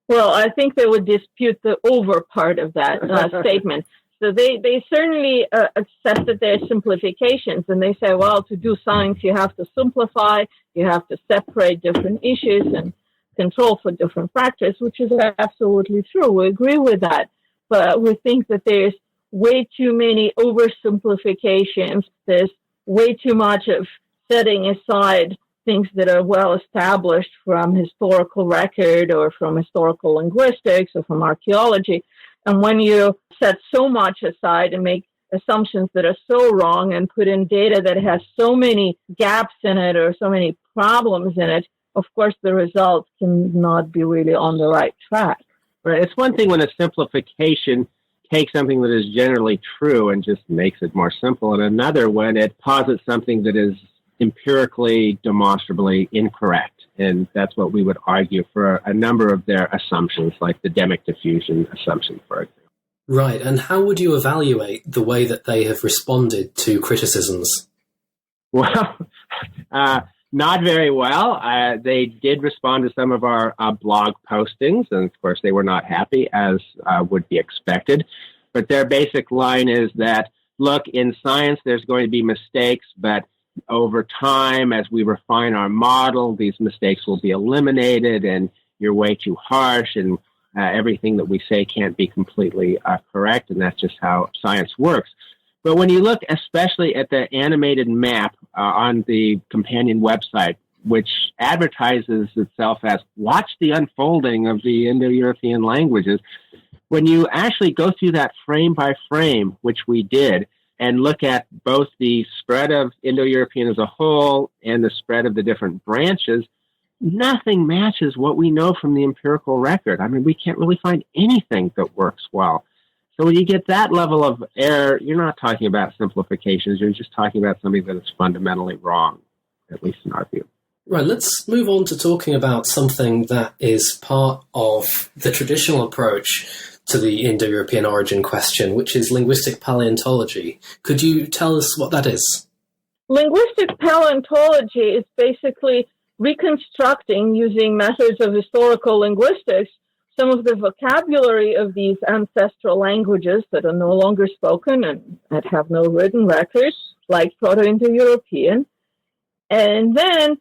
[SPEAKER 2] Well, I think they would dispute the over part of that statement. So they certainly accept that there are simplifications, and they say, well, to do science, you have to simplify, you have to separate different issues and control for different factors, which is absolutely true. We agree with that. But we think that there's way too many oversimplifications. There's way too much of setting aside things that are well established from historical record or from historical linguistics or from archaeology. And when you set so much aside and make assumptions that are so wrong and put in data that has so many gaps in it or so many problems in it, of course, the results cannot be really on the right track.
[SPEAKER 3] Right. It's one thing when a simplification takes something that is generally true and just makes it more simple, and another when it posits something that is empirically, demonstrably incorrect. And that's what we would argue for a number of their assumptions, like the Demic diffusion assumption, for example.
[SPEAKER 1] Right. And how would you evaluate the way that they have responded to criticisms?
[SPEAKER 3] Well, not very well. They did respond to some of our blog postings, and of course they were not happy, as would be expected. But their basic line is that, look, in science there's going to be mistakes, but over time, as we refine our model, these mistakes will be eliminated, and you're way too harsh, and everything that we say can't be completely correct, and that's just how science works. But when you look especially at the animated map on the companion website, which advertises itself as watch the unfolding of the Indo-European languages, when you actually go through that frame by frame, which we did, and look at both the spread of Indo-European as a whole and the spread of the different branches, nothing matches what we know from the empirical record. I mean, we can't really find anything that works well. So when you get that level of error, you're not talking about simplifications. You're just talking about something that is fundamentally wrong, at least in our view.
[SPEAKER 1] Right, let's move on to talking about something that is part of the traditional approach to the Indo-European origin question, which is linguistic palaeontology. Could you tell us what that is?
[SPEAKER 2] Linguistic paleontology is basically reconstructing, using methods of historical linguistics, some of the vocabulary of these ancestral languages that are no longer spoken and that have no written records, like Proto-Indo-European. And then,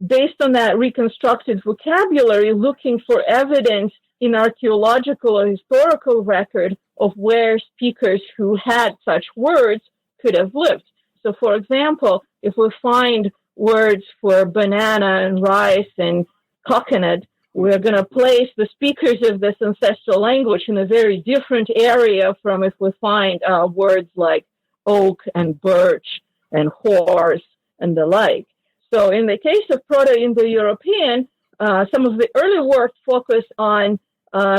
[SPEAKER 2] based on that reconstructed vocabulary, looking for evidence in archaeological or historical record of where speakers who had such words could have lived. So, for example, if we find words for banana and rice and coconut we're going to place the speakers of this ancestral language in a very different area from if we find words like oak and birch and horse and the like. So in the case of Proto-Indo-European, some of the early work focused on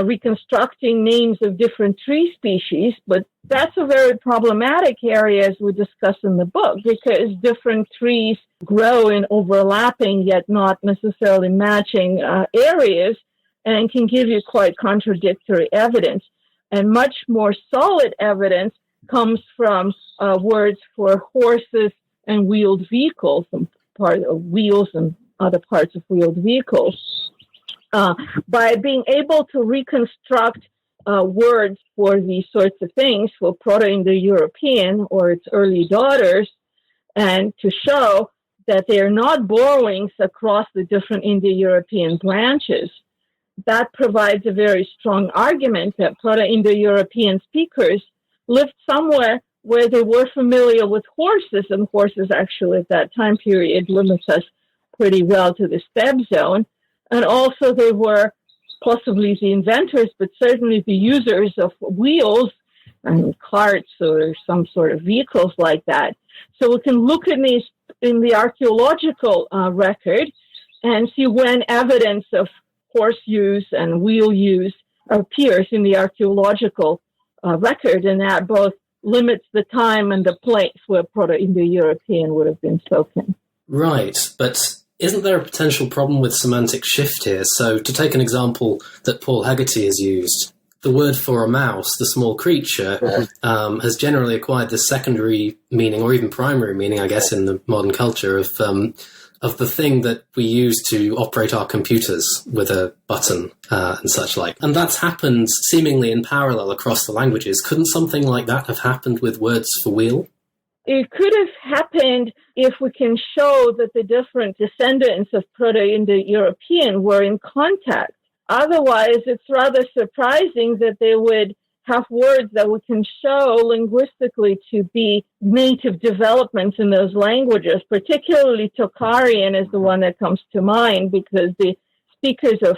[SPEAKER 2] reconstructing names of different tree species, but that's a very problematic area, as we discuss in the book, because different trees grow in overlapping yet not necessarily matching areas, and can give you quite contradictory evidence. And much more solid evidence comes from words for horses and wheeled vehicles, and part of wheels and other parts of wheeled vehicles. By being able to reconstruct words for these sorts of things for Proto-Indo-European or its early daughters, and to show that they are not borrowings across the different Indo-European branches, that provides a very strong argument that Proto-Indo-European speakers lived somewhere where they were familiar with horses, and horses actually at that time period limits us pretty well to the steppe zone. And also they were possibly the inventors, but certainly the users of wheels and carts or some sort of vehicles like that. So we can look in these in the archaeological record and see when evidence of horse use and wheel use appears in the archaeological record, and that both limits the time and the place where Proto-Indo-European would have been spoken.
[SPEAKER 1] Right, but isn't there a potential problem with semantic shift here? So to take an example that Paul Hegarty has used, the word for a mouse, the small creature, has generally acquired this secondary meaning, or even primary meaning, I guess, in the modern culture of the thing that we use to operate our computers with a button and such like. And that's happened seemingly in parallel across the languages. Couldn't something like that have happened with words for wheel?
[SPEAKER 2] It could have happened if we can show that the different descendants of Proto-Indo-European were in contact. Otherwise, it's rather surprising that they would have words that we can show linguistically to be native developments in those languages. Particularly Tocharian is the one that comes to mind, because the speakers of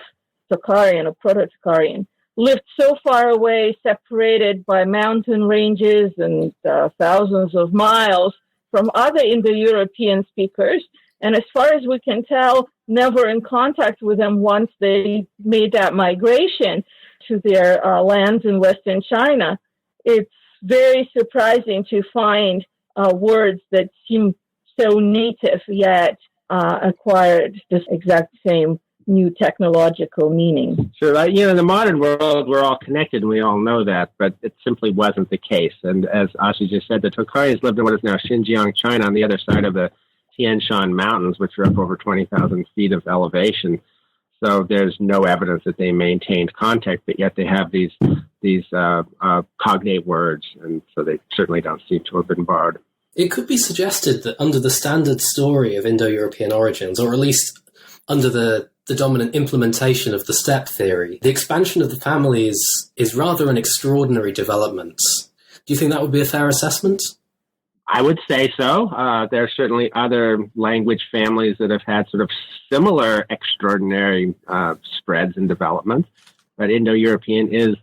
[SPEAKER 2] Tocharian or Proto-Tocharian lived so far away, separated by mountain ranges and thousands of miles from other Indo-European speakers. And as far as we can tell, never in contact with them once they made that migration to their lands in Western China. It's very surprising to find words that seem so native, yet acquired this exact same new technological meaning.
[SPEAKER 3] Sure. In the modern world, we're all connected, and we all know that, but it simply wasn't the case. And as Asya just said, the Tocharians lived in what is now Xinjiang, China, on the other side of the Tian Shan Mountains, which are up over 20,000 feet of elevation. So there's no evidence that they maintained contact, but yet they have these cognate words, and so they certainly don't seem to have been borrowed.
[SPEAKER 1] It could be suggested that under the standard story of Indo-European origins, or at least under the dominant implementation of the steppe theory, the expansion of the family is rather an extraordinary development. Do you think that would be a fair assessment?
[SPEAKER 3] I would say so. There are certainly other language families that have had sort of similar extraordinary spreads and developments, but Indo-European is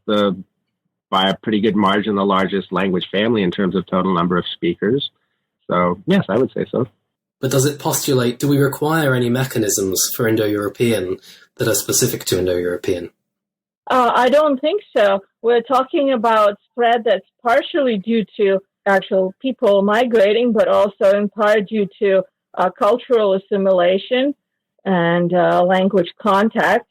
[SPEAKER 3] by a pretty good margin, the largest language family in terms of total number of speakers. So, yes, I would say so.
[SPEAKER 1] But does it postulate, do we require any mechanisms for Indo-European that are specific to Indo-European?
[SPEAKER 2] I don't think so. We're talking about spread that's partially due to actual people migrating, but also in part due to cultural assimilation and language contact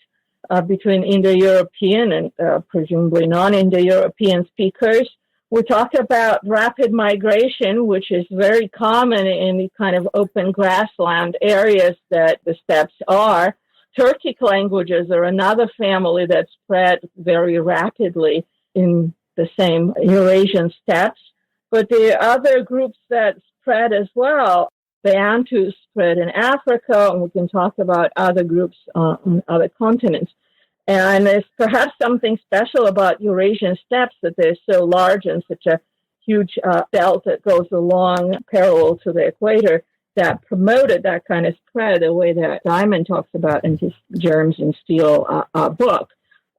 [SPEAKER 2] between Indo-European and presumably non-Indo-European speakers. We talk about rapid migration, which is very common in the kind of open grassland areas that the steppes are. Turkic languages are another family that spread very rapidly in the same Eurasian steppes. But there are other groups that spread as well. The Bantus spread in Africa, and we can talk about other groups on other continents. And there's perhaps something special about Eurasian steppes that they're so large and such a huge belt that goes along parallel to the equator, that promoted that kind of spread the way that Diamond talks about in his Germs and Steel book.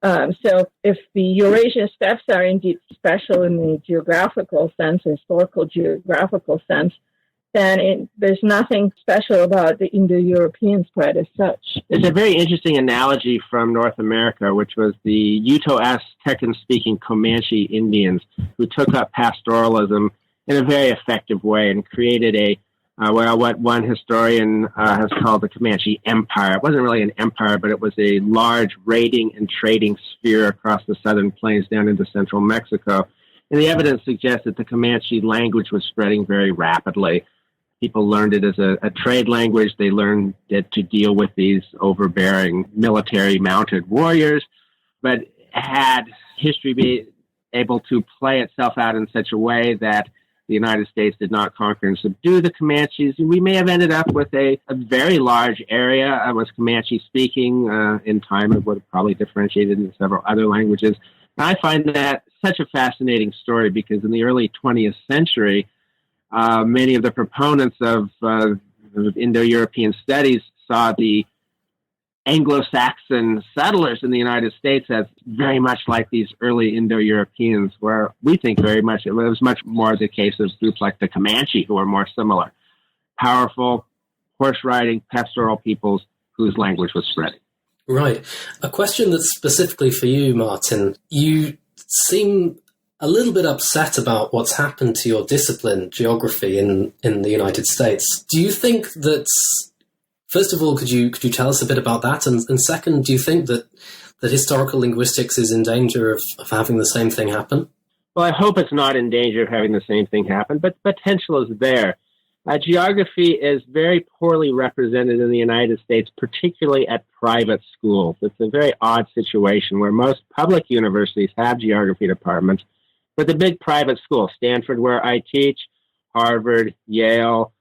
[SPEAKER 2] So if the Eurasian steppes are indeed special in the geographical sense, historical geographical sense, then there's nothing special about the Indo-European spread as such.
[SPEAKER 3] It's a very interesting analogy from North America, which was the Uto-Aztecan-speaking Comanche Indians who took up pastoralism in a very effective way and created what one historian has called the Comanche Empire. It wasn't really an empire, but it was a large raiding and trading sphere across the southern plains down into central Mexico. And the evidence suggests that the Comanche language was spreading very rapidly. People learned it as a trade language. They learned it to deal with these overbearing military mounted warriors, but had history be able to play itself out in such a way that the United States did not conquer and subdue the Comanches, we may have ended up with a very large area. It was Comanche-speaking. In time, it would have probably differentiated into several other languages. And I find that such a fascinating story because in the early 20th century, many of the proponents of Indo-European studies saw the Anglo-Saxon settlers in the United States as very much like these early Indo-Europeans, where we think very much it was much more the case of groups like the Comanche who are more similar. Powerful, horse-riding, pastoral peoples whose language was spreading.
[SPEAKER 1] Right. A question that's specifically for you, Martin. You seem a little bit upset about what's happened to your discipline, geography, in the United States. Do you think that, first of all, could you tell us a bit about that? And second, do you think that historical linguistics is in danger of having the same thing happen?
[SPEAKER 3] Well, I hope it's not in danger of having the same thing happen, but potential is there. Geography is very poorly represented in the United States, particularly at private schools. It's a very odd situation where most public universities have geography departments, but the big private schools, Stanford, where I teach, Harvard, Yale,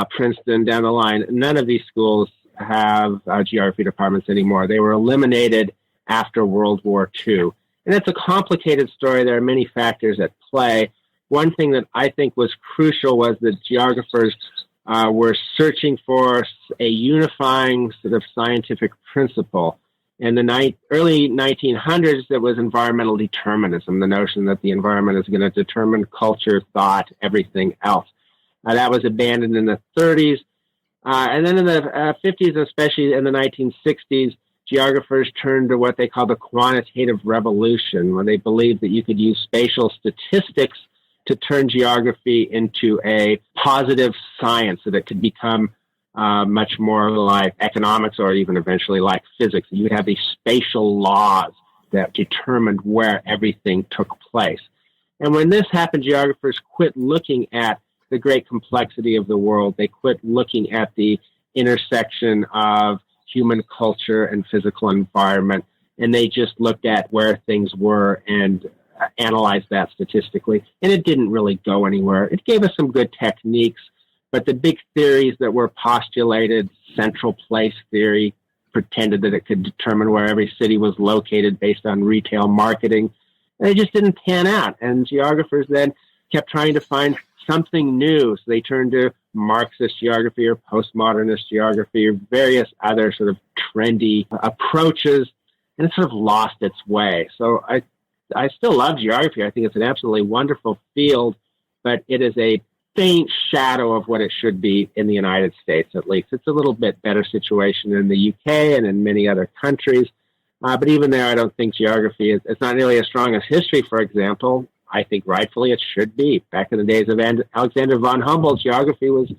[SPEAKER 3] Princeton, down the line, none of these schools have geography departments anymore. They were eliminated after World War II. And it's a complicated story. There are many factors at play. One thing that I think was crucial was that geographers were searching for a unifying sort of scientific principle. In the early 1900s, there was environmental determinism, the notion that the environment is going to determine culture, thought, everything else. That was abandoned in the 30s. And then in the 50s, especially in the 1960s, geographers turned to what they call the quantitative revolution, where they believed that you could use spatial statistics to turn geography into a positive science, so that it could become much more like economics or even eventually like physics. You would have these spatial laws that determined where everything took place. And when this happened, geographers quit looking at the great complexity of the world. They quit looking at the intersection of human culture and physical environment, and they just looked at where things were and analyzed that statistically. And it didn't really go anywhere. It gave us some good techniques, but the big theories that were postulated, central place theory, pretended that it could determine where every city was located based on retail marketing. And they just didn't pan out. And geographers then kept trying to find something new. So they turned to Marxist geography or postmodernist geography or various other sort of trendy approaches, and it sort of lost its way. So I still love geography. I think it's an absolutely wonderful field, but it is a faint shadow of what it should be in the United States, at least. It's a little bit better situation in the UK and in many other countries. But even there, I don't think geography it's not nearly as strong as history, for example. I think rightfully it should be. Back in the days of Alexander von Humboldt, geography was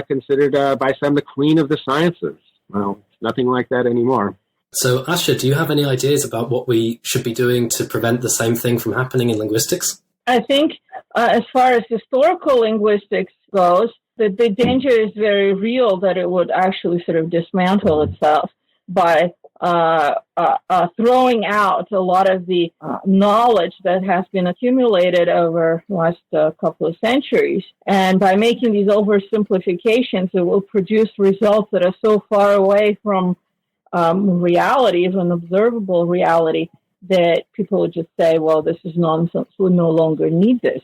[SPEAKER 3] considered by some the queen of the sciences. Well, it's nothing like that anymore.
[SPEAKER 1] So, Asya, do you have any ideas about what we should be doing to prevent the same thing from happening in linguistics?
[SPEAKER 2] I think as far as historical linguistics goes, the danger is very real that it would actually sort of dismantle itself by throwing out a lot of the knowledge that has been accumulated over the last couple of centuries. And by making these oversimplifications, it will produce results that are so far away from reality, even observable reality, that people would just say, well, this is nonsense. We no longer need this,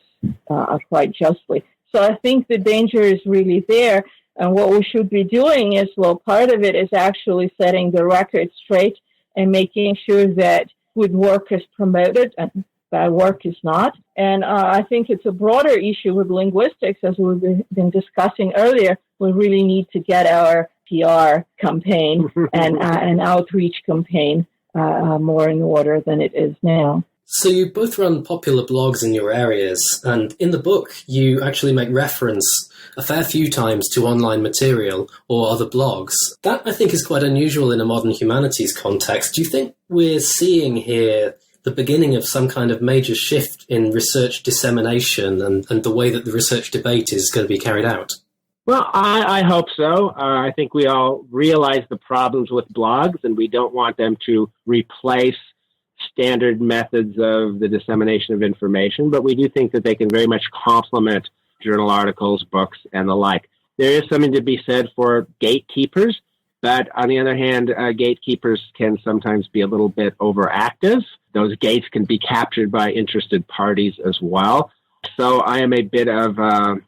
[SPEAKER 2] quite justly. So I think the danger is really there. And what we should be doing is, well, part of it is actually setting the record straight and making sure that good work is promoted and bad work is not. And I think it's a broader issue with linguistics, as we've been discussing earlier. We really need to get our PR campaign and an outreach campaign more in order than it is now.
[SPEAKER 1] So you both run popular blogs in your areas, and in the book you actually make reference a fair few times to online material or other blogs. That, I think, is quite unusual in a modern humanities context. Do you think we're seeing here the beginning of some kind of major shift in research dissemination and the way that the research debate is going to be carried out?
[SPEAKER 3] Well, I hope so. I think we all realize the problems with blogs, and we don't want them to replace standard methods of the dissemination of information, but we do think that they can very much complement journal articles, books, and the like. There is something to be said for gatekeepers, but on the other hand, gatekeepers can sometimes be a little bit overactive. Those gates can be captured by interested parties as well. So I am a bit of, I'm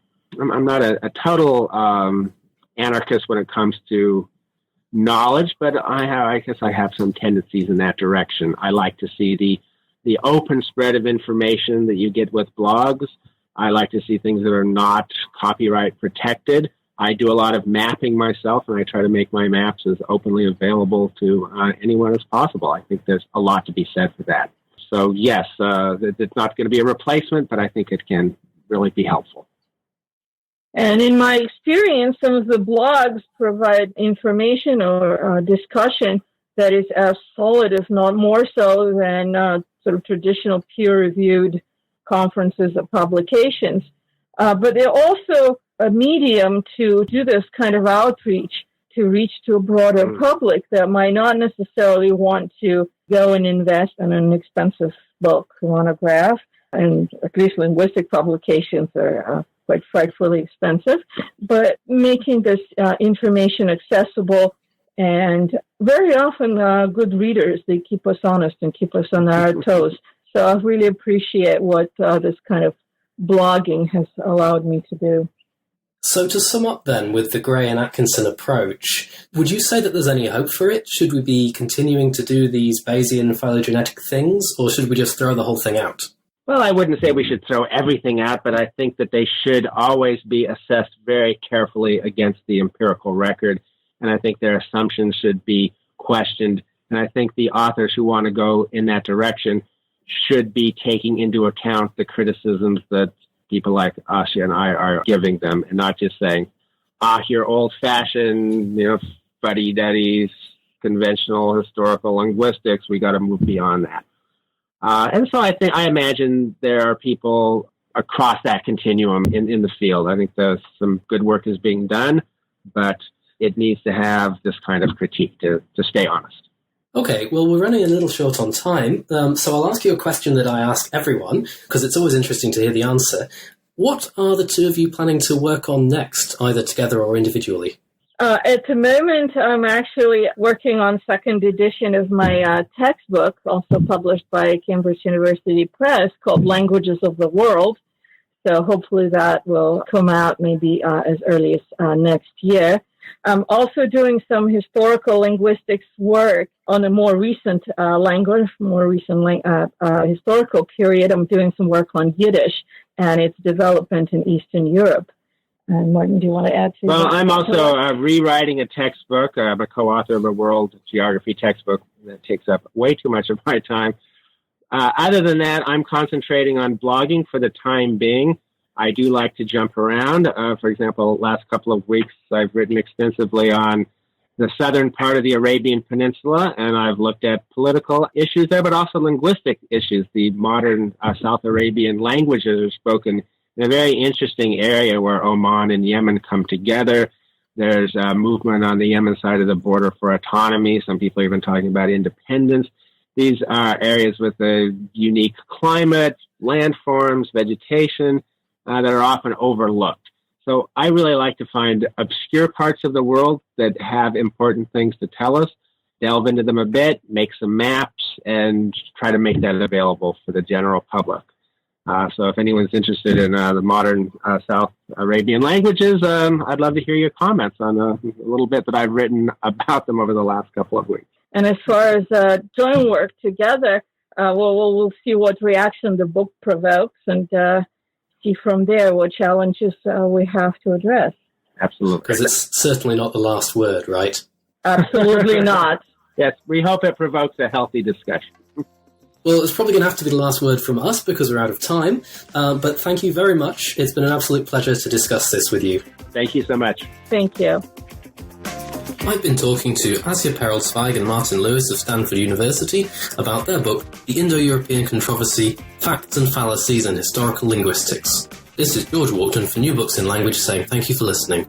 [SPEAKER 3] not a total anarchist when it comes to knowledge, but I guess I have some tendencies in that direction. I like to see the open spread of information that you get with blogs. I like to see things that are not copyright protected. I do a lot of mapping myself, and I try to make my maps as openly available to anyone as possible. I think there's a lot to be said for that. So yes, it's not going to be a replacement, but I think it can really be helpful.
[SPEAKER 2] And in my experience, some of the blogs provide information or discussion that is as solid, if not more so, than sort of traditional peer-reviewed conferences or publications. But they're also a medium to do this kind of outreach, to reach to a broader public that might not necessarily want to go and invest in an expensive book, monograph, and at least linguistic publications are quite frightfully expensive, but making this information accessible, and very often good readers, they keep us honest and keep us on our toes. So I really appreciate what this kind of blogging has allowed me to do.
[SPEAKER 1] So to sum up then, with the Gray and Atkinson approach, would you say that there's any hope for it? Should we be continuing to do these Bayesian phylogenetic things, or should we just throw the whole thing out?
[SPEAKER 3] Well, I wouldn't say we should throw everything out, but I think that they should always be assessed very carefully against the empirical record, and I think their assumptions should be questioned. And I think the authors who want to go in that direction should be taking into account the criticisms that people like Asya and I are giving them, and not just saying, you're old-fashioned, fuddy-duddy, conventional historical linguistics. We got to move beyond that. And so I imagine there are people across that continuum in the field. I think there's some good work is being done, but it needs to have this kind of critique to stay honest.
[SPEAKER 1] Okay, well, we're running a little short on time, so I'll ask you a question that I ask everyone, because it's always interesting to hear the answer. What are the two of you planning to work on next, either together or individually?
[SPEAKER 2] At the moment, I'm actually working on second edition of my textbook, also published by Cambridge University Press, called Languages of the World. So hopefully that will come out maybe as early as next year. I'm also doing some historical linguistics work on a more recent language, historical period. I'm doing some work on Yiddish and its development in Eastern Europe. And Martin, do you want to add to that?
[SPEAKER 3] Well, I'm also rewriting a textbook. I'm a co-author of a world geography textbook that takes up way too much of my time. Other than that, I'm concentrating on blogging for the time being. I do like to jump around. For example, last couple of weeks, I've written extensively on the southern part of the Arabian Peninsula, and I've looked at political issues there, but also linguistic issues. The modern South Arabian languages are spoken in a very interesting area where Oman and Yemen come together. There's a movement on the Yemen side of the border for autonomy. Some people are even talking about independence. These are areas with a unique climate, landforms, vegetation that are often overlooked. So I really like to find obscure parts of the world that have important things to tell us, delve into them a bit, make some maps, and try to make that available for the general public. So if anyone's interested in the modern South Arabian languages, I'd love to hear your comments on a little bit that I've written about them over the last couple of weeks.
[SPEAKER 2] And as far as joint work together, we'll see what reaction the book provokes and see from there what challenges we have to address.
[SPEAKER 3] Absolutely.
[SPEAKER 1] Because it's certainly not the last word, right?
[SPEAKER 2] Absolutely not.
[SPEAKER 3] Yes, we hope it provokes a healthy discussion.
[SPEAKER 1] Well, it's probably going to have to be the last word from us because we're out of time. But thank you very much. It's been an absolute pleasure to discuss this with you.
[SPEAKER 3] Thank you so much.
[SPEAKER 2] Thank you.
[SPEAKER 1] I've been talking to Asya Pereltsvaig and Martin Lewis of Stanford University about their book, The Indo-European Controversy, Facts and Fallacies in Historical Linguistics. This is George Walkden for New Books in Language saying thank you for listening.